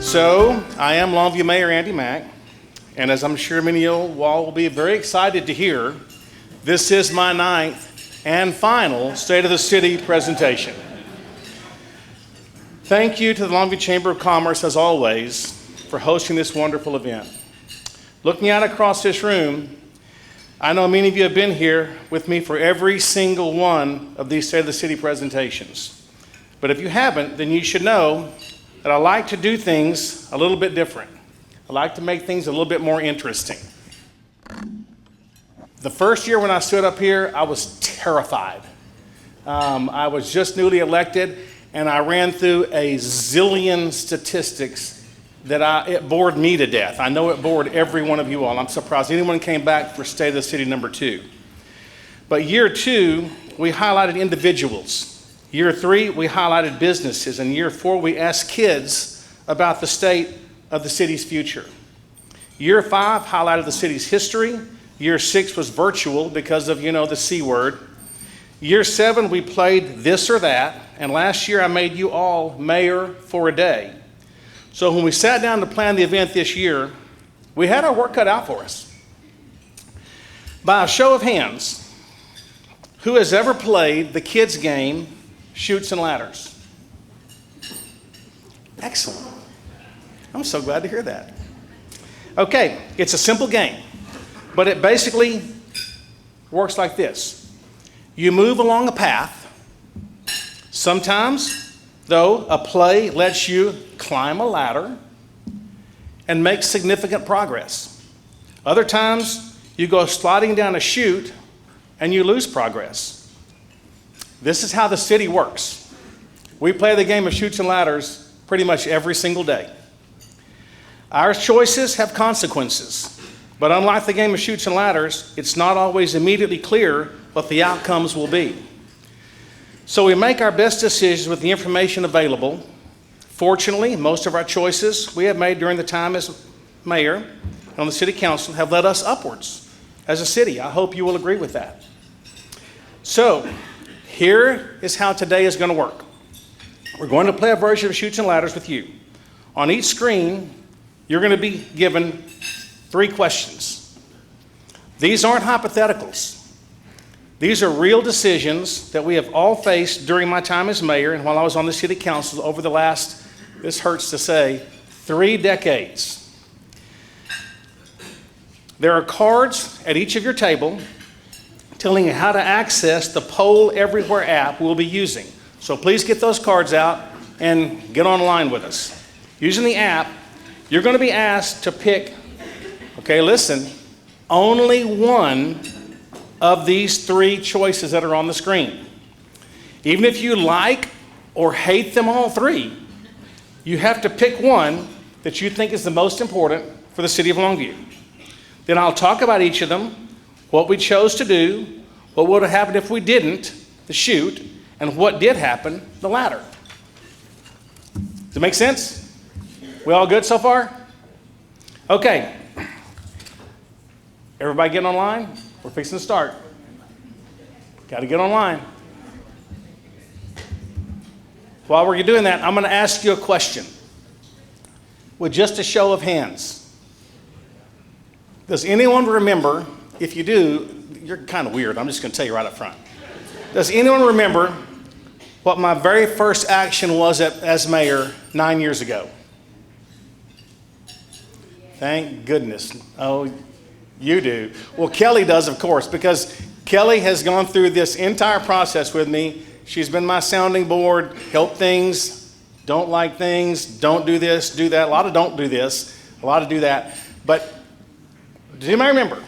So, I am Longview Mayor Andy Mack, and as I'm sure many of you all will be very excited to hear, this is my 9th and final State of the City presentation. Thank you to the Longview Chamber of Commerce, as always, for hosting this wonderful event. Looking out across this room, I know many of you have been here with me for every single one of these State of the City presentations. But if you haven't, then you should know that I like to do things a little bit different. I like to make things a little bit more interesting. The first year when I stood up here, I was terrified. I was just newly elected, and I ran through a zillion statistics that it bored me to death. I know it bored every one of you all. I'm surprised anyone came back for State of the City number 2. But year 2, we highlighted individuals. Year 3, we highlighted businesses. And year 4, we asked kids about the state of the city's future. Year 5 highlighted the city's history. Year 6 was virtual because of, the C word. Year 7, we played this or that. And last year, I made you all mayor for a day. So when we sat down to plan the event this year, we had our work cut out for us. By a show of hands, who has ever played the kids' game, Chutes and Ladders? Excellent. I'm so glad to hear that. Okay, it's a simple game, but it basically works like this. You move along a path. Sometimes, though, a play lets you climb a ladder and make significant progress. Other times, you go sliding down a chute and you lose progress. This is how the city works. We play the game of Chutes and Ladders pretty much every single day. Our choices have consequences, but unlike the game of Chutes and Ladders, it's not always immediately clear what the outcomes will be. So we make our best decisions with the information available. Fortunately, most of our choices we have made during the time as mayor and on the city council have led us upwards as a city. I hope you will agree with that. So, here is how today is going to work. We're going to play a version of Chutes and Ladders with you. On each screen, you're going to be given 3 questions. These aren't hypotheticals. These are real decisions that we have all faced during my time as mayor and while I was on the city council over the last, this hurts to say, 3 decades. There are cards at each of your table telling you how to access the Poll Everywhere app we'll be using. So please get those cards out and get online with us. Using the app, you're going to be asked to pick, okay, listen, only one of these 3 choices that are on the screen. Even if you like or hate them all 3, you have to pick one that you think is the most important for the City of Longview. Then I'll talk about each of them, what we chose to do, what would have happened if we didn't, the chute, and what did happen, the ladder. Does it make sense? We all good so far? Okay. Everybody get online? We're fixing to start. Got to get online. While we're doing that, I'm going to ask you a question with just a show of hands. Does anyone remember? If you do, you're kind of weird. I'm just going to tell you right up front. Does anyone remember what my very first action was as mayor 9 years ago? Thank goodness. Oh, you do. Well, Kelly does, of course, because Kelly has gone through this entire process with me. She's been my sounding board, help things, don't like things, don't do this, do that. A lot of don't do this, a lot of do that. But does anybody remember?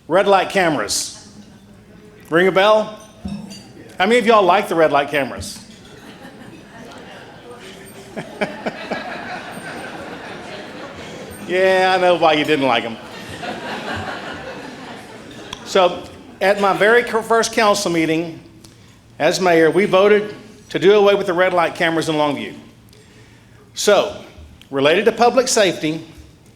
Red light cameras. Ring a bell? How many of y'all like the red light cameras? Yeah, I know why you didn't like them. So, at my very first council meeting as mayor, we voted to do away with the red light cameras in Longview. So, related to public safety,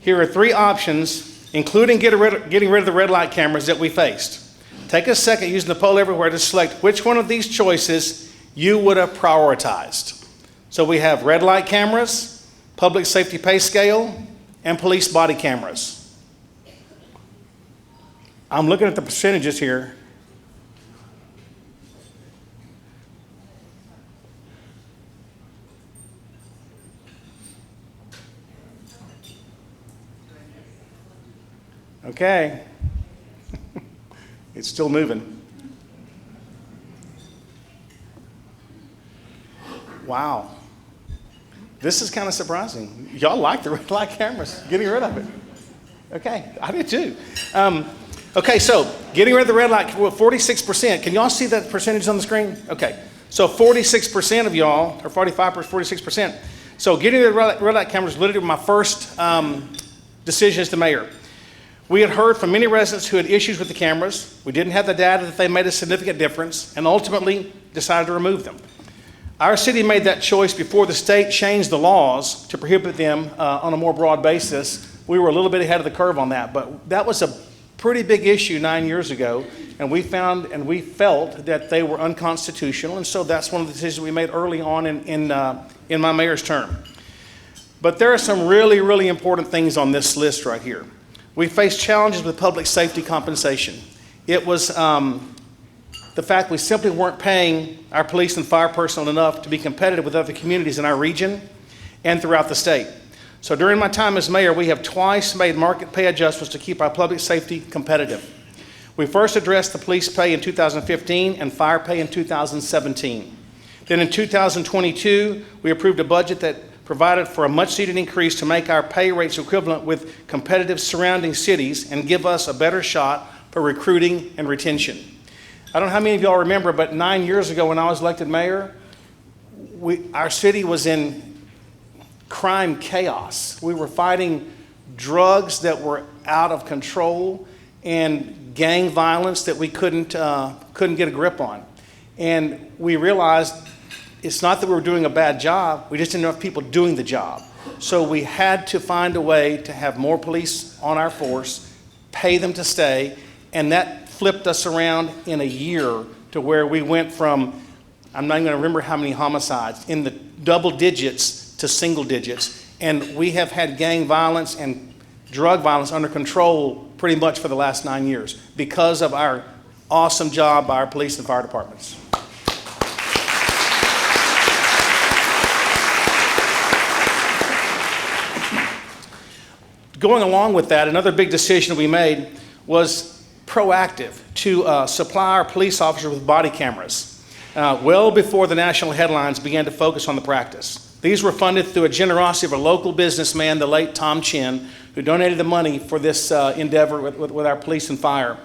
here are 3 options, including getting rid of the red light cameras that we faced. Take a second using the Poll Everywhere to select which one of these choices you would have prioritized. So we have red light cameras, public safety pay scale, and police body cameras. I'm looking at the percentages here. Okay. It's still moving. Wow. This is kind of surprising. Y'all like the red light cameras, getting rid of it. Okay, I did too. Okay, so getting rid of the red light, 46%. Can y'all see that percentage on the screen? Okay, so 46% of y'all, or 46%. So getting rid of the red light cameras was literally my first decision as the mayor. We had heard from many residents who had issues with the cameras. We didn't have the data that they made a significant difference, and ultimately decided to remove them. Our city made that choice before the state changed the laws to prohibit them on a more broad basis. We were a little bit ahead of the curve on that, but that was a pretty big issue 9 years ago, and we found and we felt that they were unconstitutional, and so that's one of the decisions we made early on in my mayor's term. But there are some really, really important things on this list right here. We faced challenges with public safety compensation. It was the fact we simply weren't paying our police and fire personnel enough to be competitive with other communities in our region and throughout the state. So during my time as mayor, we have twice made market pay adjustments to keep our public safety competitive. We first addressed the police pay in 2015 and fire pay in 2017. Then in 2022, we approved a budget that provided for a much-needed increase to make our pay rates equivalent with competitive surrounding cities and give us a better shot for recruiting and retention. I don't know how many of y'all remember, but 9 years ago when I was elected mayor, our city was in crime chaos. We were fighting drugs that were out of control and gang violence that we couldn't get a grip on. And we realized it's not that we were doing a bad job, we just didn't have enough people doing the job. So we had to find a way to have more police on our force, pay them to stay, and that flipped us around in a year to where we went from, I'm not even gonna remember how many homicides, in the double digits to single digits. And we have had gang violence and drug violence under control pretty much for the last 9 years because of our awesome job by our police and fire departments. Going along with that, another big decision we made was proactive to supply our police officers with body cameras well before the national headlines began to focus on the practice. These were funded through a generosity of a local businessman, the late Tom Chin, who donated the money for this endeavor with our police and fire.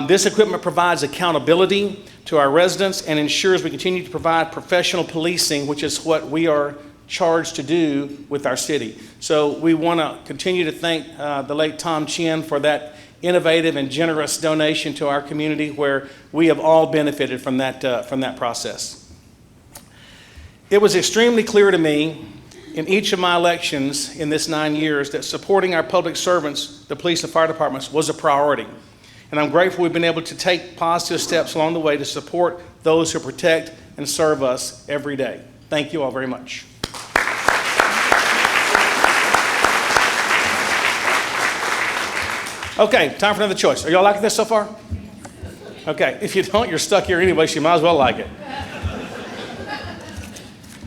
This equipment provides accountability to our residents and ensures we continue to provide professional policing, which is what we are charged to do with our city. So we want to continue to thank the late Tom Chin for that innovative and generous donation to our community, where we have all benefited from that process. It was extremely clear to me in each of my elections in this 9 years that supporting our public servants, the police and fire departments, was a priority. And I'm grateful we've been able to take positive steps along the way to support those who protect and serve us every day. Thank you all very much. Okay, time for another choice. Are y'all liking this so far? Okay, if you don't, you're stuck here anyway, so you might as well like it.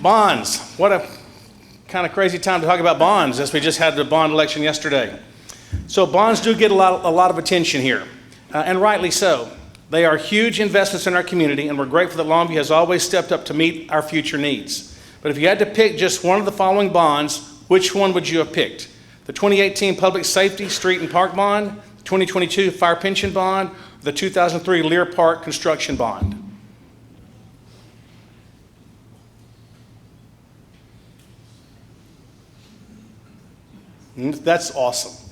Bonds. What a kind of crazy time to talk about bonds, as we just had the bond election yesterday. So bonds do get a lot of attention here, and rightly so. They are huge investments in our community, and we're grateful that Longview has always stepped up to meet our future needs. But if you had to pick just one of the following bonds, which one would you have picked? The 2018 Public Safety Street and Park Bond, the 2022 Fire Pension Bond, or the 2003 Lear Park Construction Bond? That's awesome.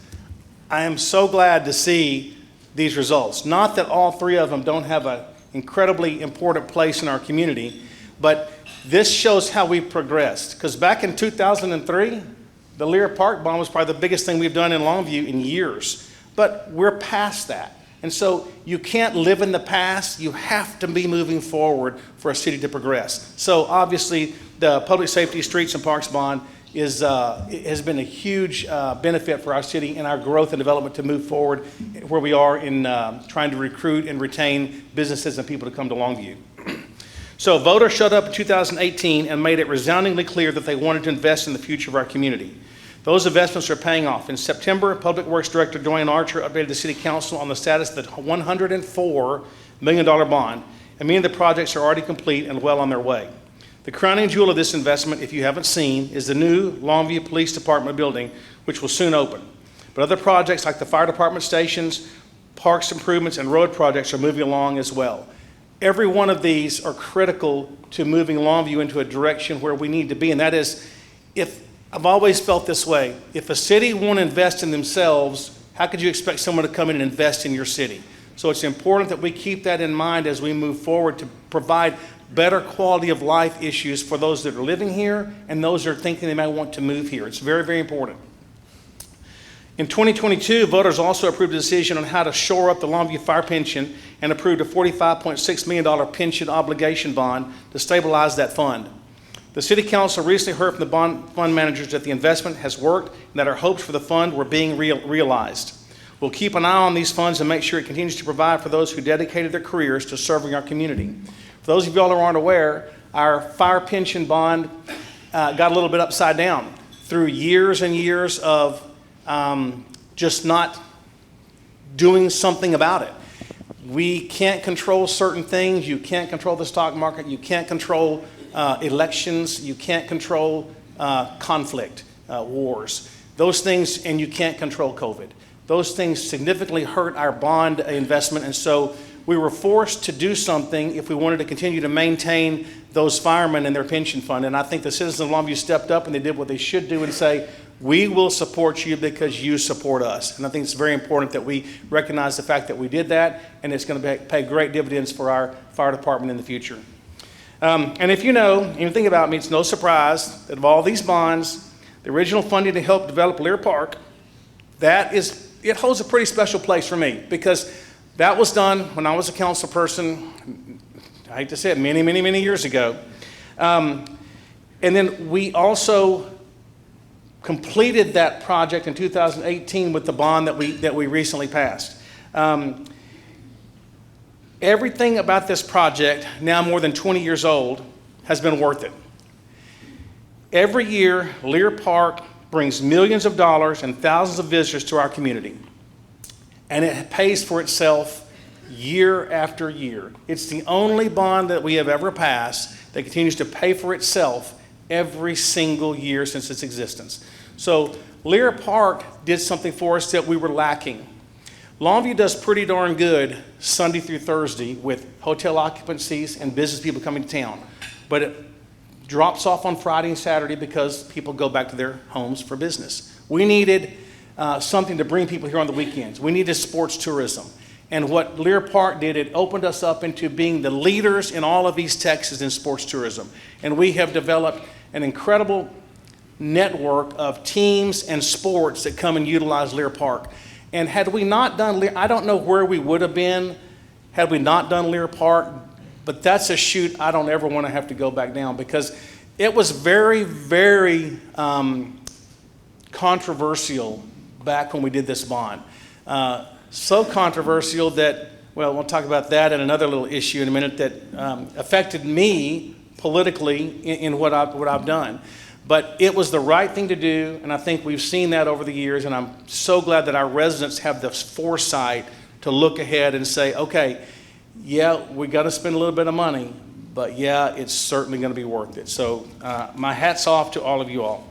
I am so glad to see these results. Not that all three of them don't have an incredibly important place in our community, but this shows how we've progressed. Because back in 2003, the Lear Park Bond was probably the biggest thing we've done in Longview in years. But we're past that. And so you can't live in the past. You have to be moving forward for a city to progress. So obviously, the Public Safety Streets and Parks Bond has been a huge benefit for our city and our growth and development to move forward where we are in trying to recruit and retain businesses and people to come to Longview. So voters showed up in 2018 and made it resoundingly clear that they wanted to invest in the future of our community. Those investments are paying off. In September, Public Works Director Dwayne Archer updated the City Council on the status of the $104 million bond, and many of the projects are already complete and well on their way. The crowning jewel of this investment, if you haven't seen, is the new Longview Police Department building, which will soon open. But other projects like the fire department stations, parks improvements, and road projects are moving along as well. Every one of these are critical to moving Longview into a direction where we need to be, and that is, I've always felt this way. If a city won't invest in themselves, how could you expect someone to come in and invest in your city? So it's important that we keep that in mind as we move forward to provide better quality of life issues for those that are living here and those that are thinking they might want to move here. It's very, very important. In 2022, voters also approved a decision on how to shore up the Longview Fire Pension and approved a $45.6 million pension obligation bond to stabilize that fund. The City Council recently heard from the bond fund managers that the investment has worked and that our hopes for the fund were being realized. We'll keep an eye on these funds and make sure it continues to provide for those who dedicated their careers to serving our community. For those of y'all who aren't aware, our fire pension bond got a little bit upside down through years and years of just not doing something about it. We can't control certain things. You can't control the stock market. You can't control elections. You can't control conflict, wars. Those things, and you can't control COVID. Those things significantly hurt our bond investment, and so we were forced to do something if we wanted to continue to maintain those firemen and their pension fund. And I think the citizens of Longview stepped up and they did what they should do and say, we will support you because you support us. And I think it's very important that we recognize the fact that we did that, and it's going to pay great dividends for our fire department in the future. And if you know, and you think about me, it's no surprise that of all these bonds, the original funding to help develop Lear Park, it holds a pretty special place for me because that was done when I was a council person, I hate to say it, many, many, many years ago. And then we also completed that project in 2018 with the bond that we recently passed. Everything about this project, now more than 20 years old, has been worth it. Every year, Lear Park brings millions of dollars and thousands of visitors to our community. And it pays for itself year after year. It's the only bond that we have ever passed that continues to pay for itself every single year since its existence. So Lear Park did something for us that we were lacking. Longview does pretty darn good Sunday through Thursday with hotel occupancies and business people coming to town. But it drops off on Friday and Saturday because people go back to their homes for business. We needed something to bring people here on the weekends. We needed sports tourism. And what Lear Park did, it opened us up into being the leaders in all of East Texas in sports tourism. And we have developed an incredible network of teams and sports that come and utilize Lear Park. And had we not done Lear, I don't know where we would have been had we not done Lear Park, but that's a chute I don't ever want to have to go back down because it was very, very controversial back when we did this bond. So controversial that, well, we'll talk about that and another little issue in a minute that affected me politically in what I've done. But it was the right thing to do, and I think we've seen that over the years, and I'm so glad that our residents have the foresight to look ahead and say, okay, yeah, we got to spend a little bit of money, but yeah, it's certainly going to be worth it. So my hat's off to all of you all.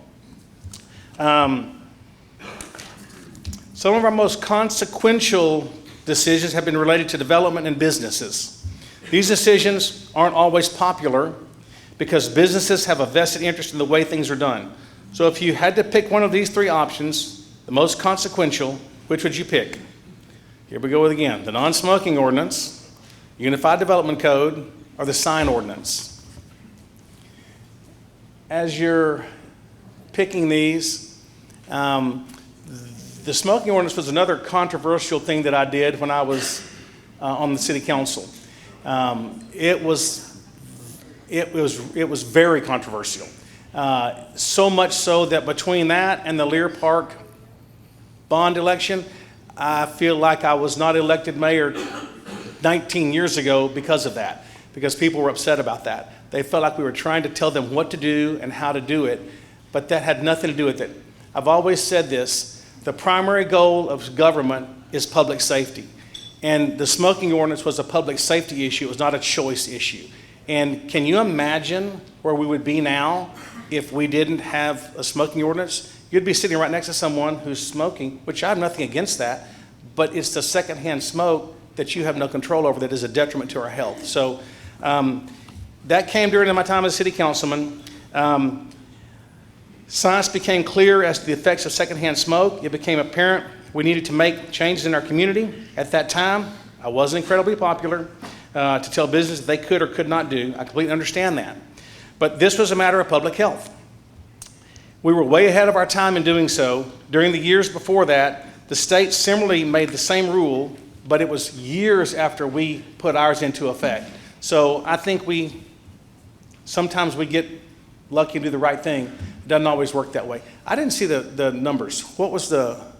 Some of our most consequential decisions have been related to development and businesses. These decisions aren't always popular because businesses have a vested interest in the way things are done. So if you had to pick one of these three options, the most consequential, which would you pick? Here we go again. The non-smoking ordinance, Unified Development Code, or the sign ordinance. As you're picking these, the smoking ordinance was another controversial thing that I did when I was on the city council. It it was very controversial. So much so that between that and the Lear Park bond election, I feel like I was not elected mayor 19 years ago because of that, because people were upset about that. They felt like we were trying to tell them what to do and how to do it, but that had nothing to do with it. I've always said this: the primary goal of government is public safety. And the smoking ordinance was a public safety issue. It was not a choice issue. And can you imagine where we would be now if we didn't have a smoking ordinance? You'd be sitting right next to someone who's smoking, which I have nothing against that, but it's the secondhand smoke that you have no control over that is a detriment to our health. So that came during my time as city councilman. Science became clear as to the effects of secondhand smoke. It became apparent we needed to make changes in our community. At that time, I wasn't incredibly popular to tell business that they could or could not do. I completely understand that. But this was a matter of public health. We were way ahead of our time in doing so. During the years before that, the state similarly made the same rule, but it was years after we put ours into effect. So I think sometimes we get lucky to do the right thing. It doesn't always work that way. I didn't see the numbers. What was the...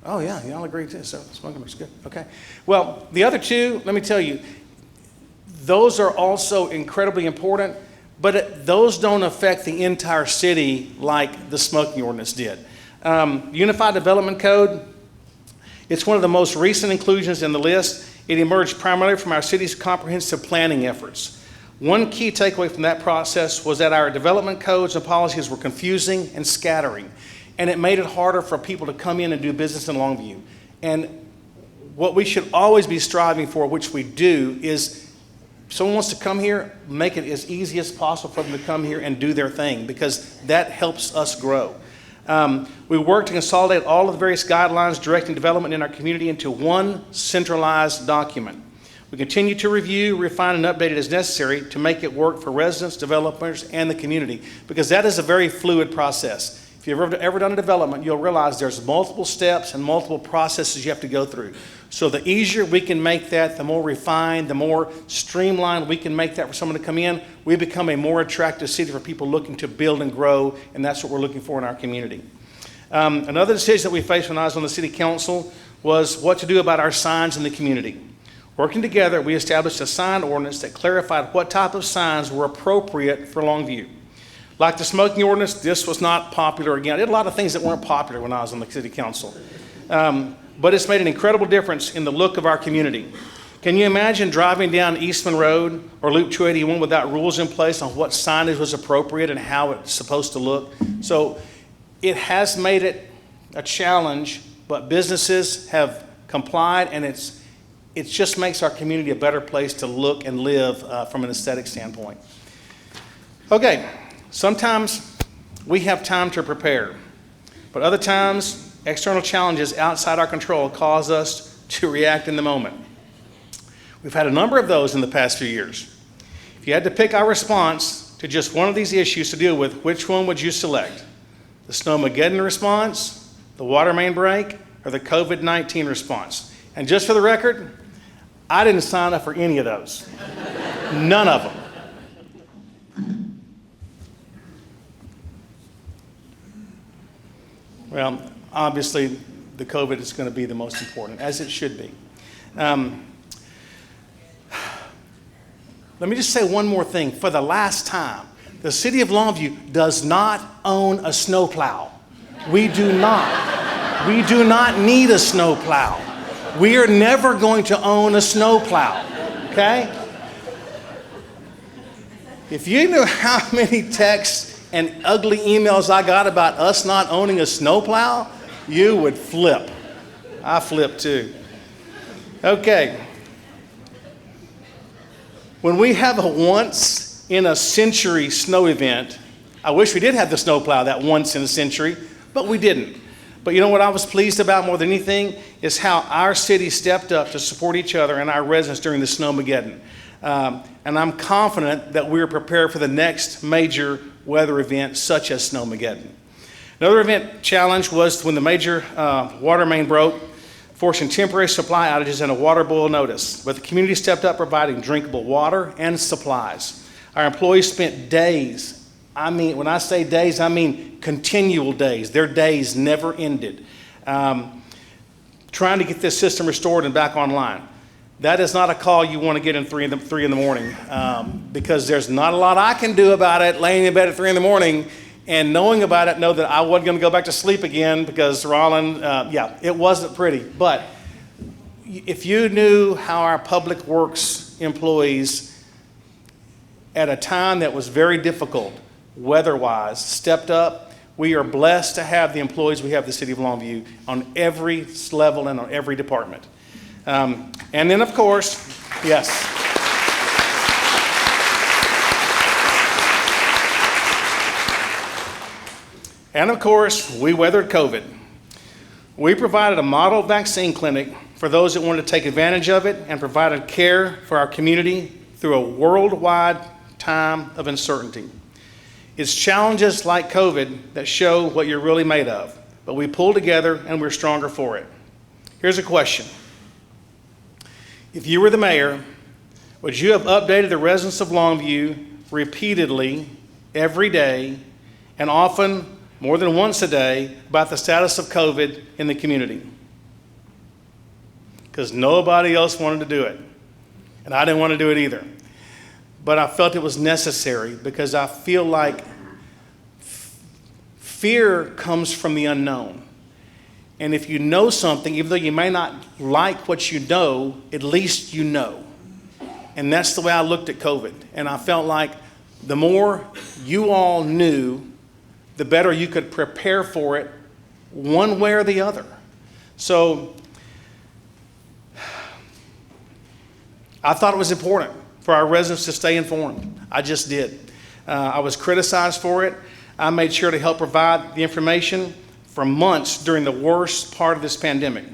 Oh yeah, y'all agree too, so smoking looks good, okay. Well, the other two, let me tell you, those are also incredibly important, but those don't affect the entire city like the smoking ordinance did. Unified Development Code, it's one of the most recent inclusions in the list. It emerged primarily from our city's comprehensive planning efforts. One key takeaway from that process was that our development codes and policies were confusing and scattering, and it made it harder for people to come in and do business in Longview. And what we should always be striving for, which we do, is if someone wants to come here, make it as easy as possible for them to come here and do their thing, because that helps us grow. We work to consolidate all of the various guidelines directing development in our community into one centralized document. We continue to review, refine, and update it as necessary to make it work for residents, developers, and the community, because that is a very fluid process. If you've ever done a development, you'll realize there's multiple steps and multiple processes you have to go through. So the easier we can make that, the more refined, the more streamlined we can make that for someone to come in, we become a more attractive city for people looking to build and grow, and that's what we're looking for in our community. Another decision that we faced when I was on the city council was what to do about our signs in the community. Working together, we established a sign ordinance that clarified what type of signs were appropriate for Longview. Like the smoking ordinance, this was not popular again. I did a lot of things that weren't popular when I was on the city council. But it's made an incredible difference in the look of our community. Can you imagine driving down Eastman Road or Loop 281 without rules in place on what signage was appropriate and how it's supposed to look? So it has made it a challenge, but businesses have complied, and it just makes our community a better place to look and live from an aesthetic standpoint. Okay. Sometimes we have time to prepare, but other times external challenges outside our control cause us to react in the moment. We've had a number of those in the past few years. If you had to pick our response to just one of these issues to deal with, which one would you select? The Snowmageddon response, the water main break, or the COVID-19 response? And just for the record, I didn't sign up for any of those. None of them. Well, obviously, the COVID is going to be the most important, as it should be. Let me just say one more thing. For the last time, the City of Longview does not own a snowplow. We do not. We do not need a snowplow. We are never going to own a snowplow, okay? If you knew how many texts and ugly emails I got about us not owning a snowplow, you would flip. I flip too. Okay. When we have a once in a century snow event, I wish we did have the snowplow that once in a century, but we didn't. But you know what I was pleased about more than anything is how our city stepped up to support each other and our residents during the Snowmageddon. And I'm confident that we're prepared for the next major weather event such as Snowmageddon. Another event challenge was when the major water main broke. forcing temporary supply outages and a water boil notice. But the community stepped up, providing drinkable water and supplies. Our employees spent days, when I say days, I mean continual days. Their days never ended, trying to get this system restored and back online. That is not a call you want to get in 3 in the morning, because there's not a lot I can do about it laying in bed at 3 in the morning and knowing about it, know that I wasn't going to go back to sleep again because Rollin, it wasn't pretty. But if you knew how our public works employees at a time that was very difficult weather-wise stepped up, we are blessed to have the employees we have at the City of Longview on every level and on every department. And then, of course, yes. And of course, we weathered COVID. We provided a model vaccine clinic for those that wanted to take advantage of it and provided care for our community through a worldwide time of uncertainty. It's challenges like COVID that show what you're really made of, but we pull together and we're stronger for it. Here's a question. If you were the mayor, would you have updated the residents of Longview repeatedly, every day, and often more than once a day about the status of COVID in the community? Because nobody else wanted to do it, and I didn't want to do it either. But I felt it was necessary because I feel like fear comes from the unknown. And if you know something, even though you may not like what you know, at least you know. And that's the way I looked at COVID. And I felt like the more you all knew, the better you could prepare for it one way or the other. So I thought it was important for our residents to stay informed. I just did. I was criticized for it. I made sure to help provide the information for months during the worst part of this pandemic.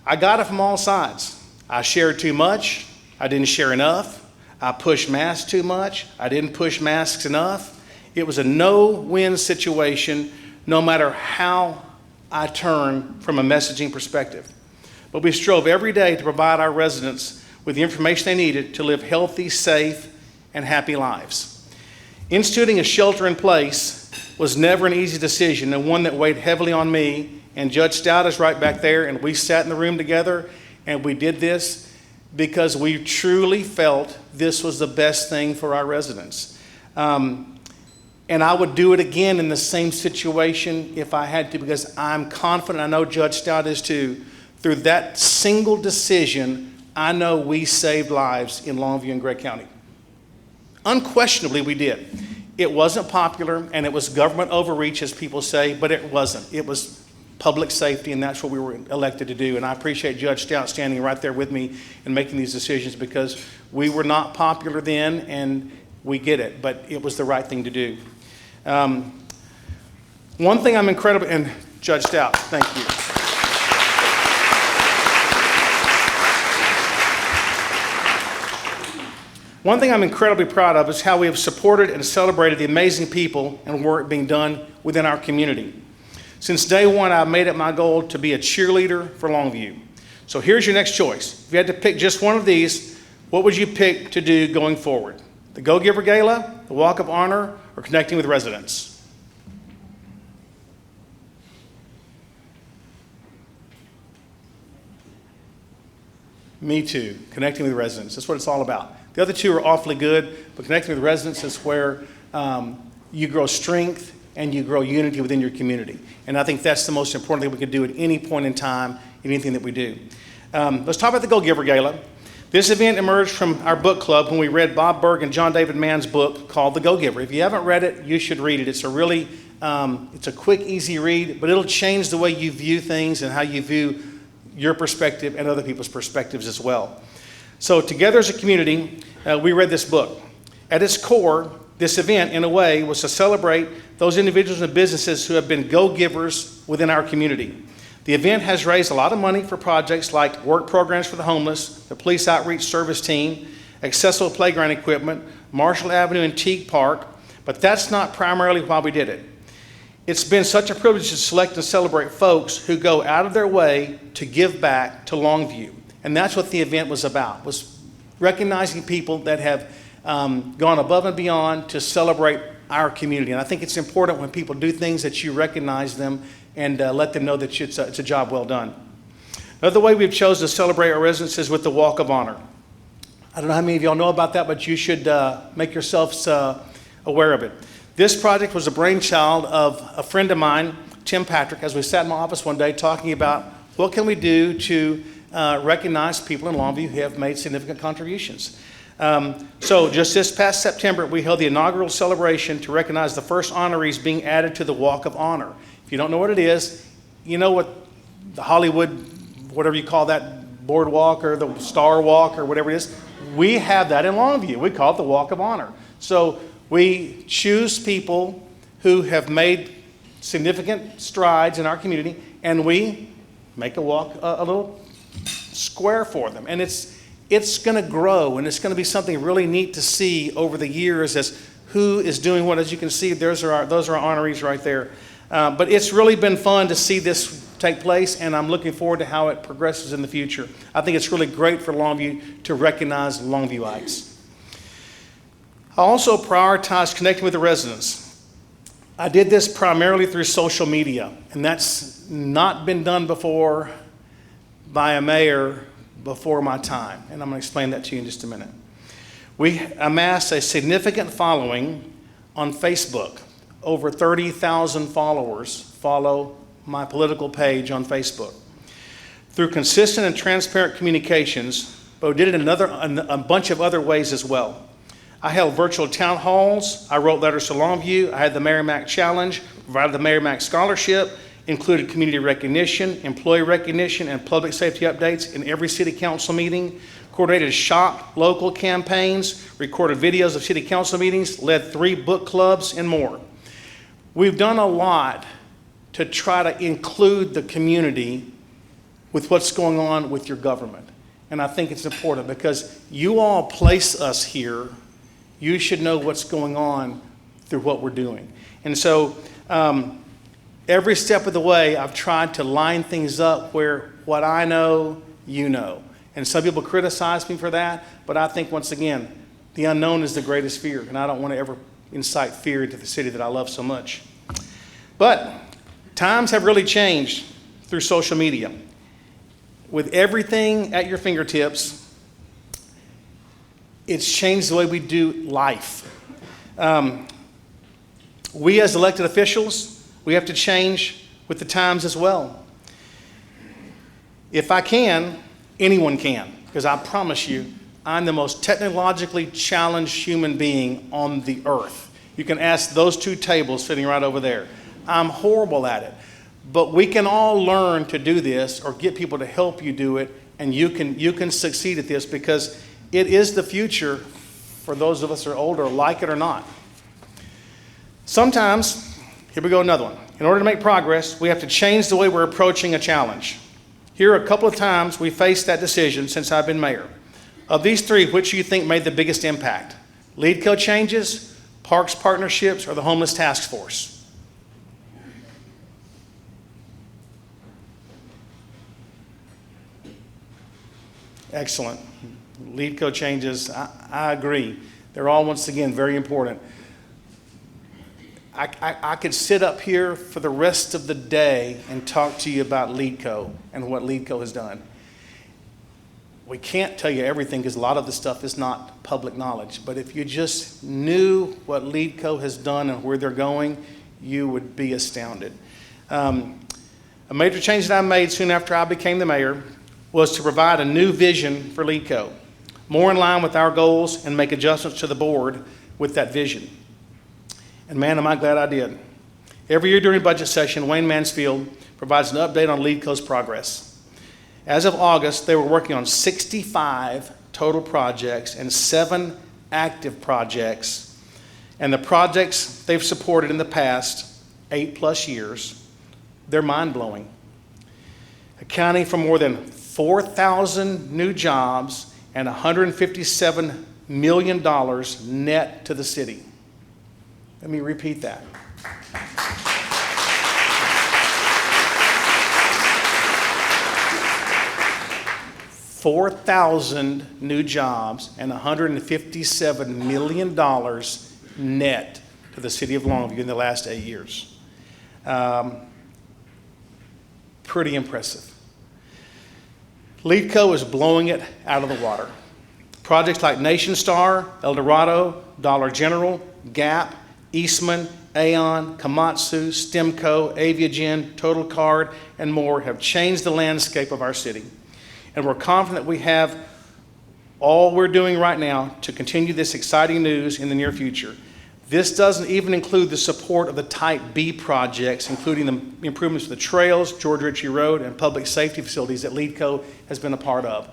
I got it from all sides. I shared too much. I didn't share enough. I pushed masks too much. I didn't push masks enough. It was a no-win situation, no matter how I turn from a messaging perspective. But we strove every day to provide our residents with the information they needed to live healthy, safe, and happy lives. Instituting a shelter in place was never an easy decision, and one that weighed heavily on me. And Judge Stout is right back there, and we sat in the room together, and we did this because we truly felt this was the best thing for our residents. And I would do it again in the same situation if I had to, because I'm confident, I know Judge Stout is too, through that single decision, I know we saved lives in Longview and Gregg County. Unquestionably, we did. It wasn't popular, and it was government overreach, as people say, but it wasn't. It was public safety, and that's what we were elected to do. And I appreciate Judge Stout standing right there with me and making these decisions, because we were not popular then, and we get it, but it was the right thing to do. One thing I'm incredibly, and Judge Stout, thank you. One thing I'm incredibly proud of is how we have supported and celebrated the amazing people and work being done within our community. Since day one, I've made it my goal to be a cheerleader for Longview. So here's your next choice. If you had to pick just one of these, what would you pick to do going forward? The Go Giver Gala, the Walk of Honor, or connecting with residents? Me too, connecting with residents. That's what it's all about. The other two are awfully good, but connecting with residents is where you grow strength and you grow unity within your community. And I think that's the most important thing we can do at any point in time, in anything that we do. Let's talk about the Go Giver Gala. This event emerged from our book club when we read Bob Berg and John David Mann's book called The Go Giver. If you haven't read it, you should read it. It's a really, it's a quick, easy read, but it'll change the way you view things and how you view your perspective and other people's perspectives as well. So together as a community, we read this book. At its core, this event, in a way, was to celebrate those individuals and businesses who have been go-givers within our community. The event has raised a lot of money for projects like work programs for the homeless, the police outreach service team, accessible playground equipment, Marshall Avenue and Teague Park, but that's not primarily why we did it. It's been such a privilege to select and celebrate folks who go out of their way to give back to Longview. And that's what the event was about, was recognizing people that have gone above and beyond to celebrate our community. And I think it's important when people do things that you recognize them and let them know that it's a job well done. Another way we've chosen to celebrate our residents is with the Walk of Honor. I don't know how many of y'all know about that, but you should make yourselves aware of it. This project was a brainchild of a friend of mine, Tim Patrick, as we sat in my office one day talking about what can we do to recognize people in Longview who have made significant contributions. So just this past September, we held the inaugural celebration to recognize the first honorees being added to the Walk of Honor. If you don't know what it is, you know what the Hollywood, whatever you call that, boardwalk or the Star Walk or whatever it is, we have that in Longview. We call it the Walk of Honor. So we choose people who have made significant strides in our community, and we make a walk, a little square for them. And it's going to grow, and it's going to be something really neat to see over the years as who is doing what. As you can see, those are our honorees right there. But it's really been fun to see this take place, and I'm looking forward to how it progresses in the future. I think it's really great for Longview to recognize Longviewites. I also prioritize connecting with the residents. I did this primarily through social media, and that's not been done before by a mayor before my time, and I'm going to explain that to you in just a minute. We amassed a significant following on Facebook. Over 30,000 followers follow my political page on Facebook. Through consistent and transparent communications, but we did it in a bunch of other ways as well. I held virtual town halls, I wrote letters to Longview, I had the Mayor Mack Challenge, provided the Mayor Mack Scholarship, included community recognition, employee recognition, and public safety updates in every city council meeting, coordinated shop local campaigns, recorded videos of city council meetings, led 3 book clubs, and more. We've done a lot to try to include the community with what's going on with your government. And I think it's important because you all place us here. You should know what's going on through what we're doing. And so every step of the way, I've tried to line things up where what I know, you know. And some people criticize me for that, but I think, once again, the unknown is the greatest fear, and I don't want to ever incite fear into the city that I love so much. But times have really changed through social media. With everything at your fingertips, it's changed the way we do life. We as elected officials, we have to change with the times as well. If I can, anyone can, because I promise you, I'm the most technologically challenged human being on the earth. You can ask those 2 tables sitting right over there. I'm horrible at it. But we can all learn to do this or get people to help you do it, and you can succeed at this because it is the future for those of us who are older, like it or not. Sometimes, here we go, another one. In order to make progress, we have to change the way we're approaching a challenge. Here are a couple of times we faced that decision since I've been mayor. Of these 3, which do you think made the biggest impact? Lead code changes, parks partnerships, or the homeless task force? Excellent. Lead code changes, I agree. They're all, once again, very important. I could sit up here for the rest of the day and talk to you about LeadCo and what LeadCo has done. We can't tell you everything because a lot of the stuff is not public knowledge. But if you just knew what LeadCo has done and where they're going, you would be astounded. A major change that I made soon after I became the mayor was to provide a new vision for LeadCo, more in line with our goals, and make adjustments to the board with that vision. And man, am I glad I did. Every year during budget session, Wayne Mansfield provides an update on LeadCo's progress. As of August, they were working on 65 total projects and 7 active projects. And the projects they've supported in the past 8+ years, they're mind-blowing. Accounting for more than 4,000 new jobs and $157 million net to the city. Let me repeat that. 4,000 new jobs and $157 million net to the city of Longview in the last 8 years. Pretty impressive. LeadCo is blowing it out of the water. Projects like Nation Star, El Dorado, Dollar General, Gap, Eastman, Aon, Komatsu, Stemco, Aviagen, Total Card, and more have changed the landscape of our city. And we're confident we have all we're doing right now to continue this exciting news in the near future. This doesn't even include the support of the Type B projects, including the improvements to the trails, George Ritchie Road, and public safety facilities that LeadCo has been a part of.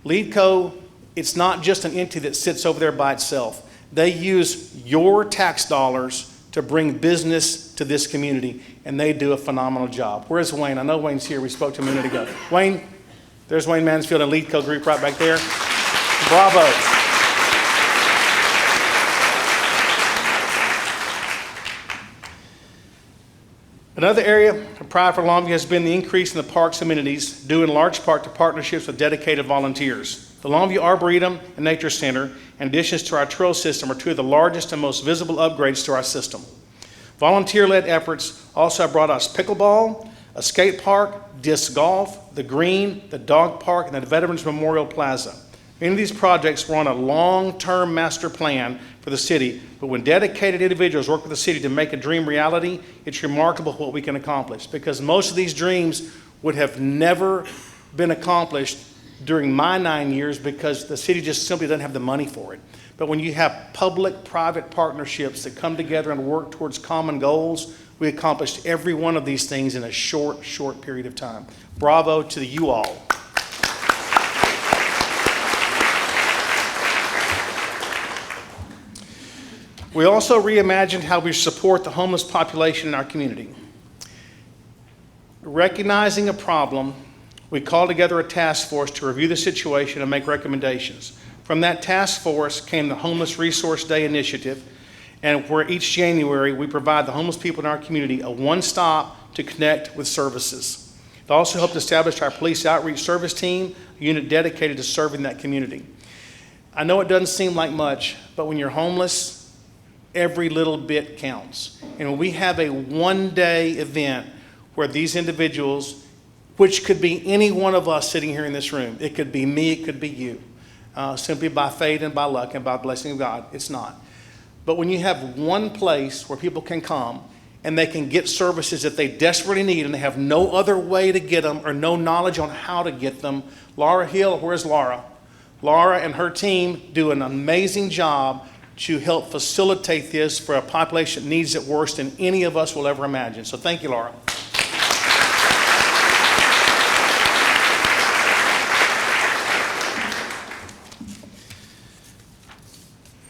LeadCo, it's not just an entity that sits over there by itself. They use your tax dollars to bring business to this community, and they do a phenomenal job. Where's Wayne? I know Wayne's here. We spoke to him a minute ago. Wayne, there's Wayne Mansfield and LeadCo group right back there. Bravo. Another area of pride for Longview has been the increase in the park's amenities, due in large part to partnerships with dedicated volunteers. The Longview Arboretum and Nature Center, in addition to our trail system, are two of the largest and most visible upgrades to our system. Volunteer-led efforts also have brought us pickleball, a skate park, disc golf, the green, the dog park, and the Veterans Memorial Plaza. Many of these projects were on a long-term master plan for the city, but when dedicated individuals work with the city to make a dream reality, it's remarkable what we can accomplish, because most of these dreams would have never been accomplished during my 9 years because the city just simply doesn't have the money for it. But when you have public-private partnerships that come together and work towards common goals, we accomplished every one of these things in a short period of time. Bravo to you all. We also reimagined how we support the homeless population in our community. Recognizing a problem, we called together a task force to review the situation and make recommendations. From that task force came the Homeless Resource Day initiative, and where each January we provide the homeless people in our community a one-stop to connect with services. It also helped establish our police outreach service team, a unit dedicated to serving that community. I know it doesn't seem like much, but when you're homeless, every little bit counts. And when we have a one-day event where these individuals, which could be any one of us sitting here in this room, it could be me, it could be you, simply by fate and by luck and by blessing of God, it's not. But when you have one place where people can come and they can get services that they desperately need and they have no other way to get them or no knowledge on how to get them, Laura Hill, where's Laura? Laura and her team do an amazing job to help facilitate this for a population that needs it worse than any of us will ever imagine. So thank you, Laura.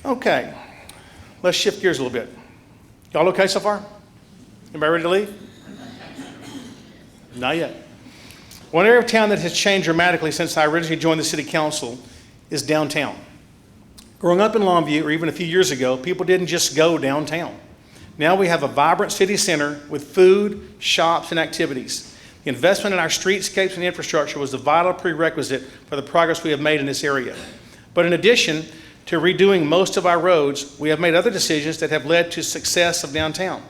Okay, let's shift gears a little bit. Y'all okay so far? Anybody ready to leave? Not yet. One area of town that has changed dramatically since I originally joined the city council is downtown. Growing up in Longview, or even a few years ago, people didn't just go downtown. Now we have a vibrant city center with food, shops, and activities. The investment in our streetscapes and infrastructure was the vital prerequisite for the progress we have made in this area. But in addition to redoing most of our roads, we have made other decisions that have led to success of downtown.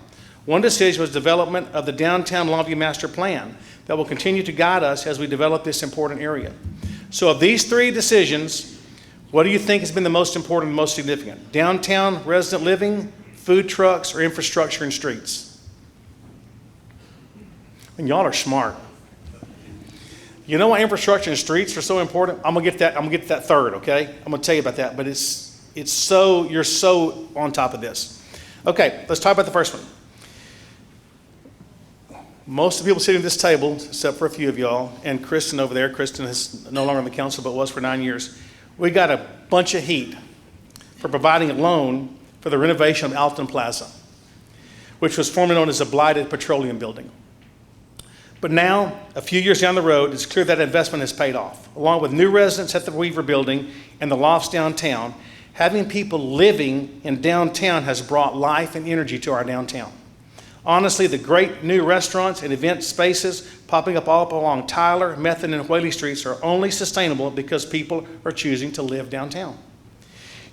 One decision was development of the Downtown Longview Master Plan that will continue to guide us as we develop this important area. So of these three decisions, what do you think has been the most important and most significant? Downtown resident living, food trucks, or infrastructure and streets? And y'all are smart. You know why infrastructure and streets are so important? I'm gonna get to that third, okay? I'm gonna tell you about that, but you're so on top of this. Okay, let's talk about the first one. Most of the people sitting at this table, except for a few of y'all, and Kristen over there, Kristen is no longer on the council, but was for 9 years. We got a bunch of heat for providing a loan for the renovation of Alton Plaza, which was formerly known as the blighted petroleum building. But now, a few years down the road, it's clear that investment has paid off. Along with new residents at the Weaver building and the lofts downtown, having people living in downtown has brought life and energy to our downtown. Honestly, the great new restaurants and event spaces popping up all along Tyler, Method, and Whaley Streets are only sustainable because people are choosing to live downtown.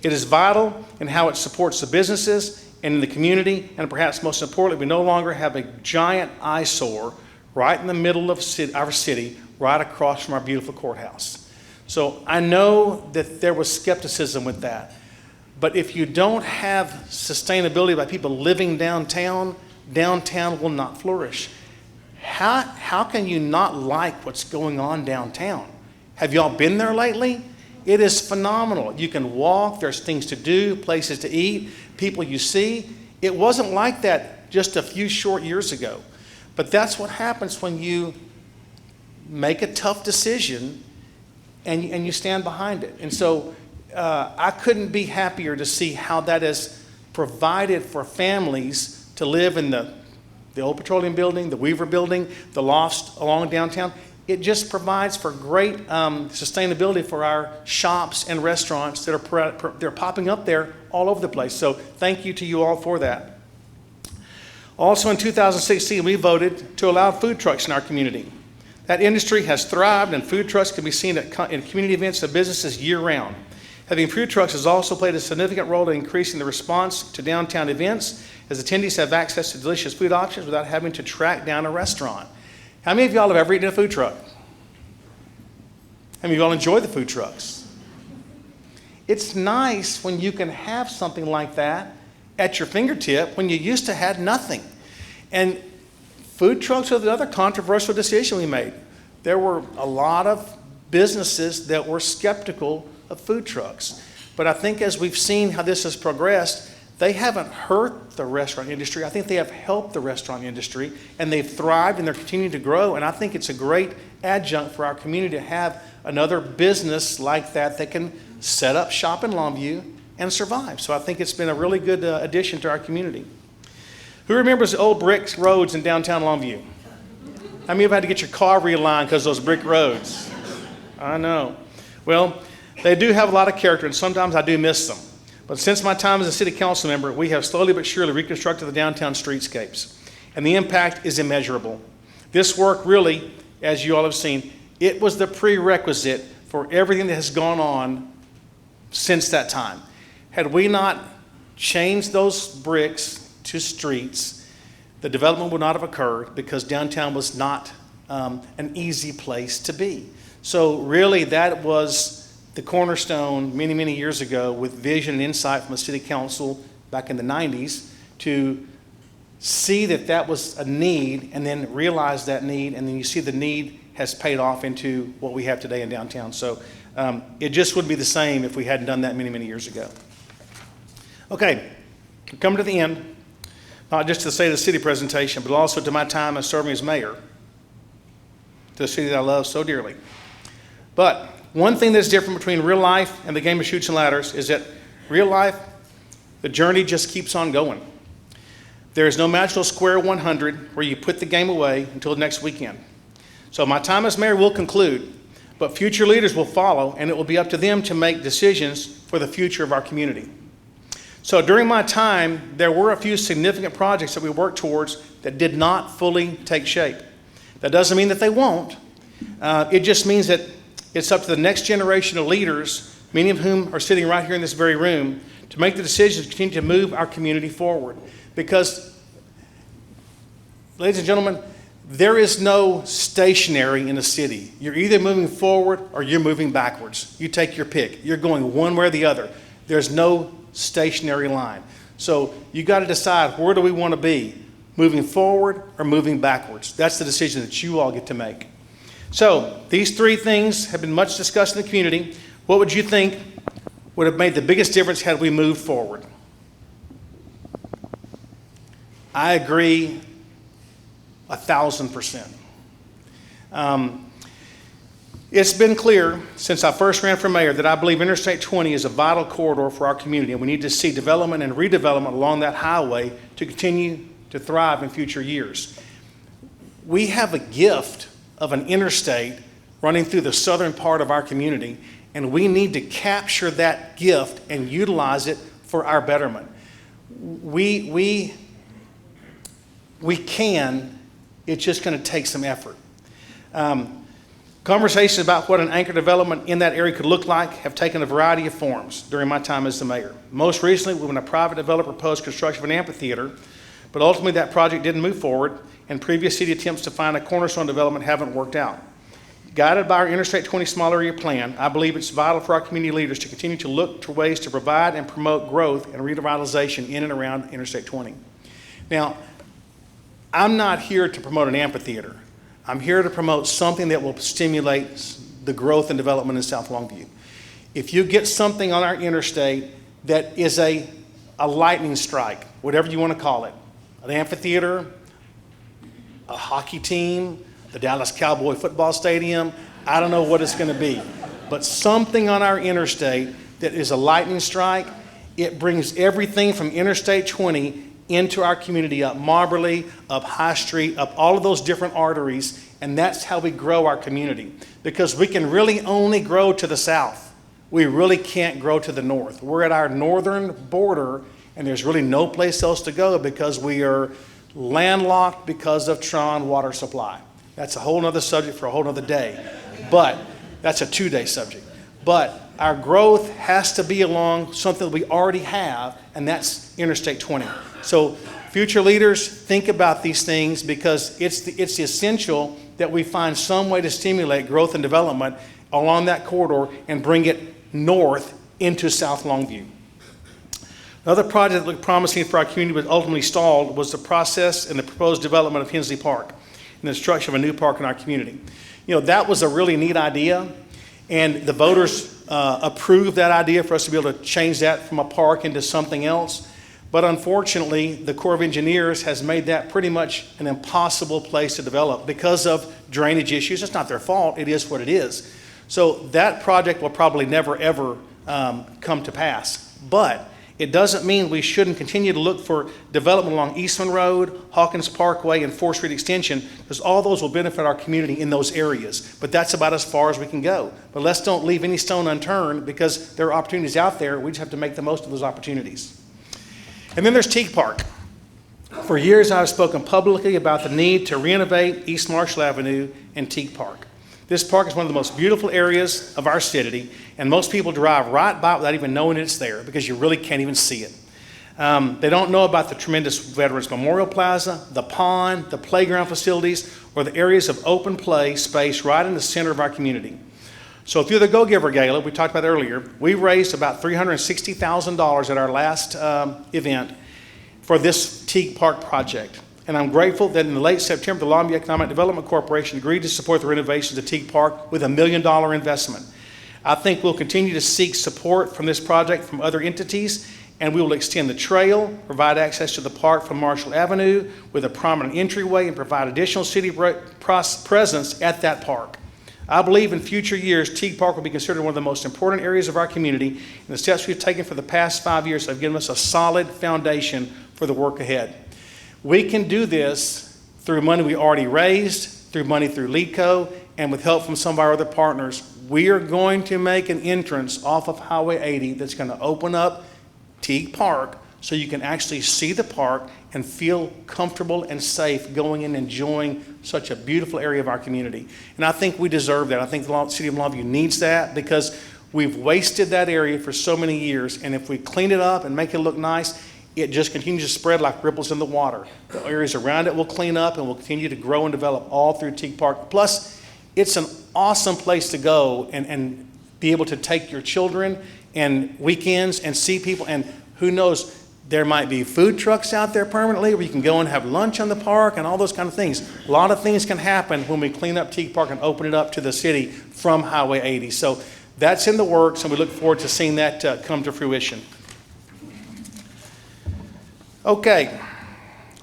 It is vital in how it supports the businesses and in the community, and perhaps most importantly, we no longer have a giant eyesore right in the middle of our city, right across from our beautiful courthouse. So I know that there was skepticism with that, but if you don't have sustainability by people living downtown, downtown will not flourish. How can you not like what's going on downtown? Have y'all been there lately? It is phenomenal. You can walk, there's things to do, places to eat, people you see. It wasn't like that just a few short years ago. But that's what happens when you make a tough decision and you stand behind it. And so I couldn't be happier to see how that has provided for families to live in the old Petroleum Building, the Weaver Building, the lofts along downtown. It just provides for great sustainability for our shops and restaurants that are they're popping up there all over the place. So thank you to you all for that. Also in 2016, we voted to allow food trucks in our community. That industry has thrived, and food trucks can be seen in community events and businesses year-round. Having food trucks has also played a significant role in increasing the response to downtown events, as attendees have access to delicious food options without having to track down a restaurant. How many of y'all have ever eaten a food truck? How many of y'all enjoy the food trucks? It's nice when you can have something like that at your fingertip when you used to have nothing. And food trucks are the other controversial decision we made. There were a lot of businesses that were skeptical of food trucks. But I think as we've seen how this has progressed, they haven't hurt the restaurant industry. I think they have helped the restaurant industry, and they've thrived and they're continuing to grow. And I think it's a great adjunct for our community to have another business like that that can set up shop in Longview and survive. So I think it's been a really good addition to our community. Who remembers the old brick roads in downtown Longview? How many of you had to get your car realigned because of those brick roads? I know. Well, they do have a lot of character, and sometimes I do miss them. But since my time as a city council member, we have slowly but surely reconstructed the downtown streetscapes, and the impact is immeasurable. This work really, as you all have seen, it was the prerequisite for everything that has gone on since that time. Had we not changed those bricks to streets, the development would not have occurred, because downtown was not an easy place to be. So really that was the cornerstone many, many years ago, with vision and insight from the city council back in the 90s, to see that that was a need and then realize that need, and then you see the need has paid off into what we have today in downtown. So it just wouldn't be the same if we hadn't done that many, many years ago. Okay, we're coming to the end, not just to say the city presentation, but also to my time as serving as mayor, to the city that I love so dearly. But one thing that's different between real life and the game of Chutes and Ladders is that real life, the journey just keeps on going. There is no magical square 100 where you put the game away until next weekend. So my time as mayor will conclude, but future leaders will follow, and it will be up to them to make decisions for the future of our community. So during my time, there were a few significant projects that we worked towards that did not fully take shape. That doesn't mean that they won't. It just means that it's up to the next generation of leaders, many of whom are sitting right here in this very room, to make the decisions to continue to move our community forward. Because, ladies and gentlemen, there is no stationary in a city. You're either moving forward or you're moving backwards. You take your pick. You're going one way or the other. There's no stationary line. So you got to decide, where do we want to be? Moving forward or moving backwards? That's the decision that you all get to make. So these three things have been much discussed in the community. What would you think would have made the biggest difference had we moved forward? I agree 1,000%. It's been clear since I first ran for mayor that I believe Interstate 20 is a vital corridor for our community, and we need to see development and redevelopment along that highway to continue to thrive in future years. We have a gift of an interstate running through the southern part of our community, and we need to capture that gift and utilize it for our betterment. We We can, it's just going to take some effort. Conversations about what an anchor development in that area could look like have taken a variety of forms during my time as the mayor. Most recently, when a private developer proposed construction of an amphitheater, but ultimately that project didn't move forward, and previous city attempts to find a cornerstone development haven't worked out. Guided by our Interstate 20 Small Area Plan, I believe it's vital for our community leaders to continue to look for ways to provide and promote growth and revitalization in and around Interstate 20. Now, I'm not here to promote an amphitheater. I'm here to promote something that will stimulate the growth and development in South Longview. If you get something on our interstate that is a lightning strike, whatever you want to call it, an amphitheater, a hockey team, the Dallas Cowboy football stadium, I don't know what it's going to be, but something on our interstate that is a lightning strike, it brings everything from Interstate 20 into our community, up Marberly, up High Street, up all of those different arteries, and that's how we grow our community. Because we can really only grow to the south. We really can't grow to the north. We're at our northern border, and there's really no place else to go because we are landlocked because of Tron water supply. That's a whole nother subject for a whole nother day, but that's a 2-day subject. But our growth has to be along something that we already have, and that's Interstate 20. So future leaders, think about these things because it's essential that we find some way to stimulate growth and development along that corridor and bring it north into South Longview. Another project that looked promising for our community but ultimately stalled was the process and the proposed development of Hensley Park and the construction of a new park in our community. You know, that was a really neat idea, and the voters approved that idea for us to be able to change that from a park into something else. But unfortunately, the Corps of Engineers has made that pretty much an impossible place to develop because of drainage issues. It's not their fault. It is what it is. So that project will probably never, ever come to pass. But it doesn't mean we shouldn't continue to look for development along Eastman Road, Hawkins Parkway, and 4th Street Extension, because all those will benefit our community in those areas. But that's about as far as we can go. But let's don't leave any stone unturned because there are opportunities out there. We just have to make the most of those opportunities. And then there's Teague Park. For years, I've spoken publicly about the need to renovate East Marshall Avenue and Teague Park. This park is one of the most beautiful areas of our city, and most people drive right by it without even knowing it's there because you really can't even see it. They don't know about the tremendous Veterans Memorial Plaza, the pond, the playground facilities, or the areas of open play space right in the center of our community. So through the Go-Giver Gala, we talked about earlier, we raised about $360,000 at our last event for this Teague Park project. And I'm grateful that in late September, the Longview Economic Development Corporation agreed to support the renovations of Teague Park with $1 million investment. I think we'll continue to seek support from this project from other entities, and we will extend the trail, provide access to the park from Marshall Avenue with a prominent entryway, and provide additional city presence at that park. I believe in future years, Teague Park will be considered one of the most important areas of our community, and the steps we've taken for the past 5 years have given us a solid foundation for the work ahead. We can do this through money we already raised, through money through LEEDCO, and with help from some of our other partners. We are going to make an entrance off of Highway 80 that's going to open up Teague Park so you can actually see the park and feel comfortable and safe going in and enjoying such a beautiful area of our community. And I think we deserve that. I think the City of Longview needs that because we've wasted that area for so many years. And if we clean it up and make it look nice, it just continues to spread like ripples in the water. The areas around it will clean up and will continue to grow and develop all through Teague Park. Plus, it's an awesome place to go and be able to take your children and weekends and see people. And who knows, there might be food trucks out there permanently where you can go and have lunch on the park and all those kind of things. A lot of things can happen when we clean up Teague Park and open it up to the city from Highway 80. So that's in the works, and we look forward to seeing that come to fruition. Okay,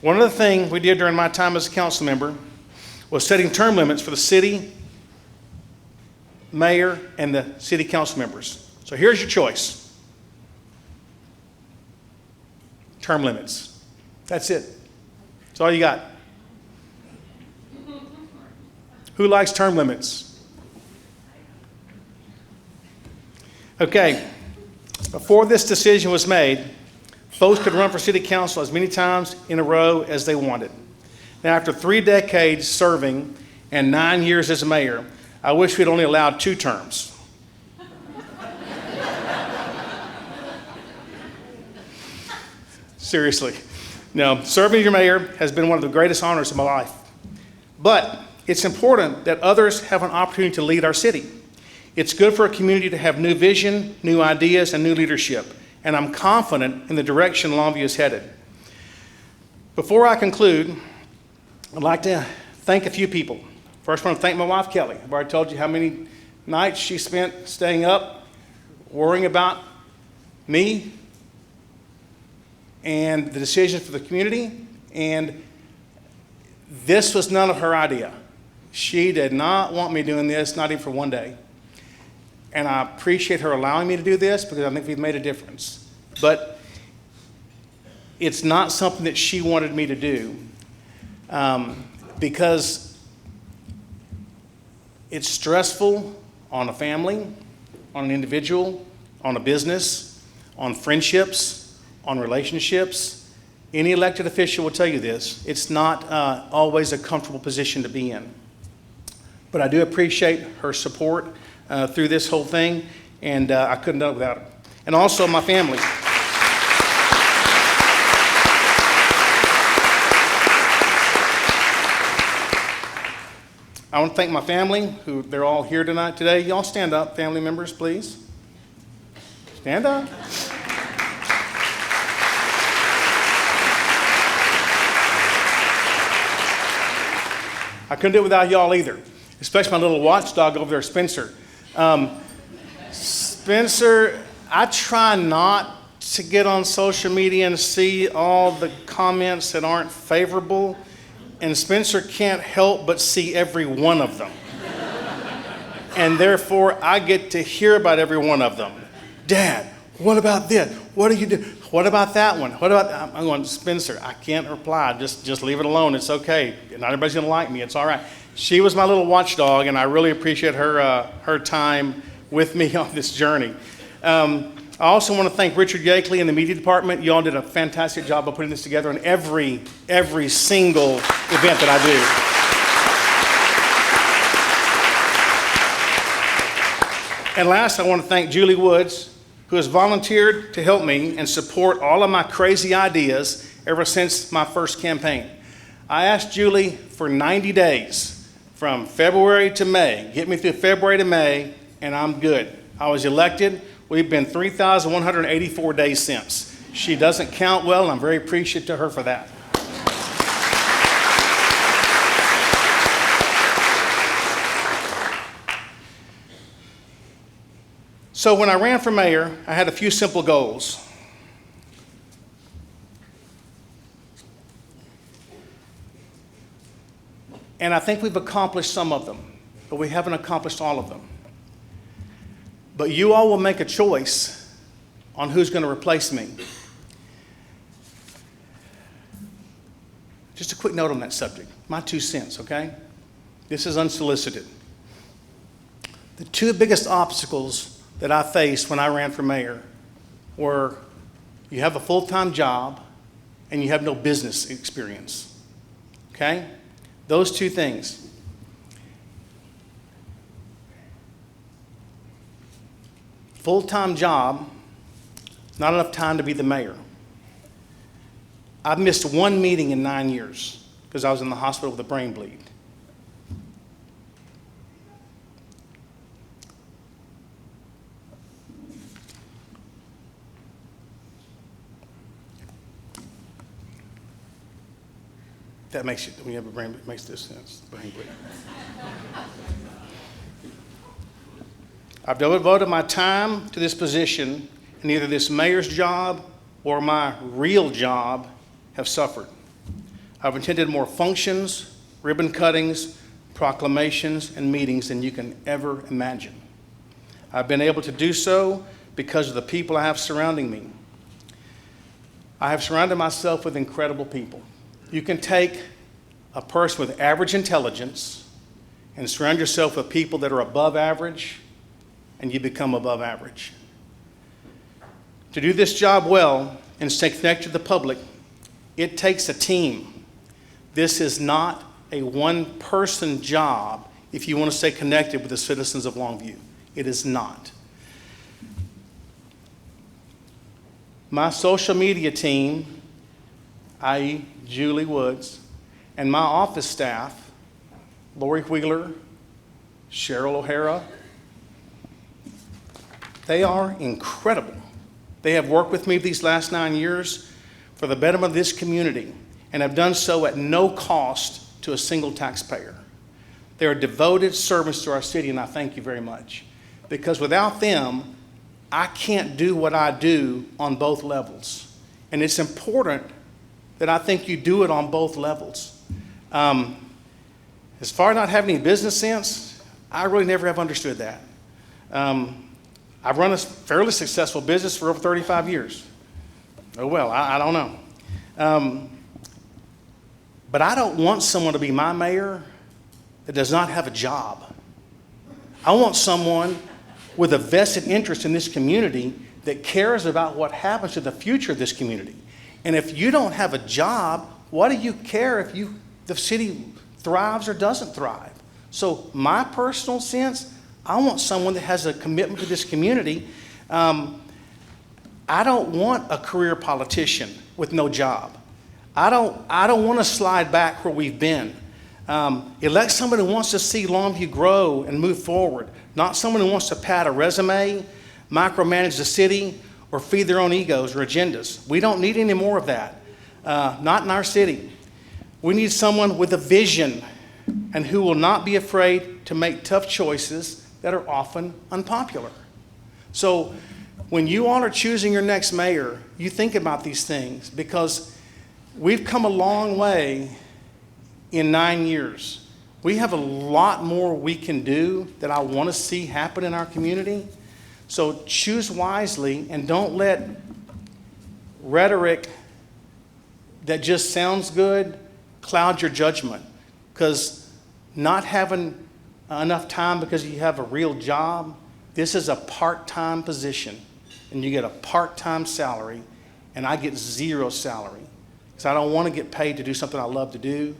one other thing we did during my time as a council member was setting term limits for the city, mayor, and the city council members. So here's your choice. Term limits. That's it. That's all you got. Who likes term limits? Okay, before this decision was made, folks could run for city council as many times in a row as they wanted. Now, after 3 decades serving and 9 years as mayor, I wish we'd only allowed 2 terms. Seriously. No, serving as your mayor has been one of the greatest honors of my life. But it's important that others have an opportunity to lead our city. It's good for a community to have new vision, new ideas, and new leadership. And I'm confident in the direction Longview is headed. Before I conclude, I'd like to thank a few people. First, I want to thank my wife, Kelly. I've already told you how many nights she spent staying up, worrying about me and the decisions for the community. And this was none of her idea. She did not want me doing this, not even for one day. And I appreciate her allowing me to do this because I think we've made a difference. But it's not something that she wanted me to do because it's stressful on a family, on an individual, on a business, on friendships, on relationships. Any elected official will tell you this. It's not always a comfortable position to be in. But I do appreciate her support through this whole thing, and I couldn't do it without her. And also my family. I want to thank my family, who they're all here today. Y'all stand up, family members, please. Stand up. I couldn't do it without y'all either, especially my little watchdog over there, Spencer. Spencer, I try not to get on social media and see all the comments that aren't favorable, and Spencer can't help but see every one of them. And therefore, I get to hear about every one of them. Dad, what about this? What do you do? What about that one? What about that? I'm going, Spencer, I can't reply. Just leave it alone. It's okay. Not everybody's going to like me. It's all right. She was my little watchdog, and I really appreciate her time with me on this journey. I also want to thank Richard Yakeley and the media department. You all did a fantastic job of putting this together in every single event that I do. And last, I want to thank Julie Woods, who has volunteered to help me and support all of my crazy ideas ever since my first campaign. I asked Julie for 90 days, from February to May. Get me through February to May, and I'm good. I was elected. We've been 3,184 days since. She doesn't count well, and I'm very appreciative to her for that. So when I ran for mayor, I had a few simple goals. And I think we've accomplished some of them, but we haven't accomplished all of them. But you all will make a choice on who's going to replace me. Just a quick note on that subject. My 2 cents, okay? This is unsolicited. The 2 biggest obstacles that I faced when I ran for mayor were you have a full-time job and you have no business experience, okay? Those 2 things. Full-time job, not enough time to be the mayor. I've missed 1 meeting in 9 years because I was in the hospital with a brain bleed. That makes it, when you have a brain bleed, it makes this sense, brain bleed. I've devoted my time to this position, and either this mayor's job or my real job have suffered. I've attended more functions, ribbon cuttings, proclamations, and meetings than you can ever imagine. I've been able to do so because of the people I have surrounding me. I have surrounded myself with incredible people. You can take a person with average intelligence and surround yourself with people that are above average, and you become above average. To do this job well and stay connected to the public, it takes a team. This is not a one-person job if you want to stay connected with the citizens of Longview. It is not. My social media team, i.e. Julie Woods, and my office staff, Lori Wheeler, Cheryl O'Hara, they are incredible. They have worked with me these last 9 years for the betterment of this community and have done so at no cost to a single taxpayer. They are devoted servants to our city, and I thank you very much. Because without them, I can't do what I do on both levels. And it's important that I think you do it on both levels. As far as not having any business sense, I really never have understood that. I've run a fairly successful business for over 35 years. Oh well, I don't know. But I don't want someone to be my mayor that does not have a job. I want someone with a vested interest in this community that cares about what happens to the future of this community. And if you don't have a job, what do you care if the city thrives or doesn't thrive? So my personal sense, I want someone that has a commitment to this community. I don't want a career politician with no job. I don't want to slide back where we've been. Elect someone who wants to see Longview grow and move forward, not someone who wants to pad a resume, micromanage the city, or feed their own egos or agendas. We don't need any more of that, not in our city. We need someone with a vision and who will not be afraid to make tough choices that are often unpopular. So when you all are choosing your next mayor, you think about these things, because we've come a long way in 9 years. We have a lot more we can do that I want to see happen in our community. So choose wisely and don't let rhetoric that just sounds good cloud your judgment. Because not having enough time because you have a real job, this is a part-time position and you get a part-time salary, and I get zero salary because I don't want to get paid to do something I love to do.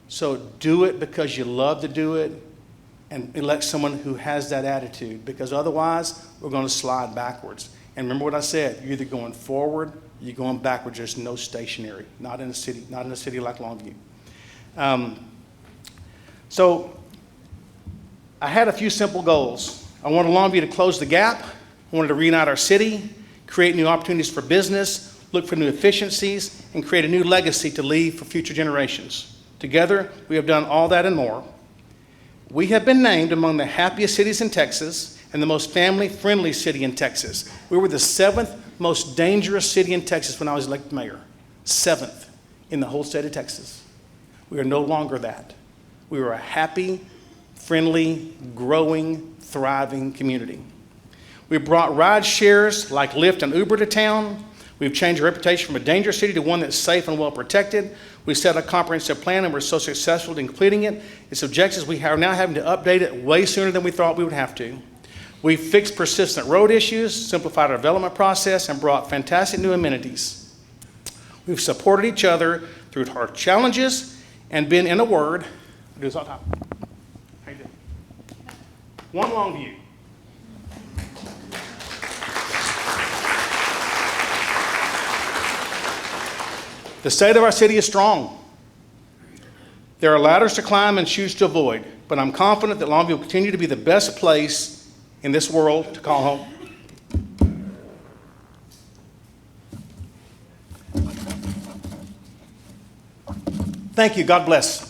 So do it because you love to do it, and elect someone who has that attitude, because otherwise we're going to slide backwards. And remember what I said, you're either going forward or you're going backwards. There's no stationary, not in a city like Longview. So I had a few simple goals. I wanted Longview to close the gap. I wanted to reunite our city, create new opportunities for business, look for new efficiencies, and create a new legacy to leave for future generations. Together, we have done all that and more. We have been named among the happiest cities in Texas and the most family-friendly city in Texas. We were the 7th most dangerous city in Texas when I was elected mayor. 7th in the whole state of Texas. We are no longer that. We are a happy, friendly, growing, thriving community. We've brought ride shares like Lyft and Uber to town. We've changed our reputation from a dangerous city to one that's safe and well protected. We set a comprehensive plan and we're so successful in completing it. Its objectives, we are now having to update it way sooner than we thought we would have to. We've fixed persistent road issues, simplified our development process, and brought fantastic new amenities. We've supported each other through hard challenges and been, in a word, do this all the time. How you doing? One Longview. The state of our city is strong. There are ladders to climb and shoes to avoid, but I'm confident that Longview will continue to be the best place in this world to call home. Thank you. God bless.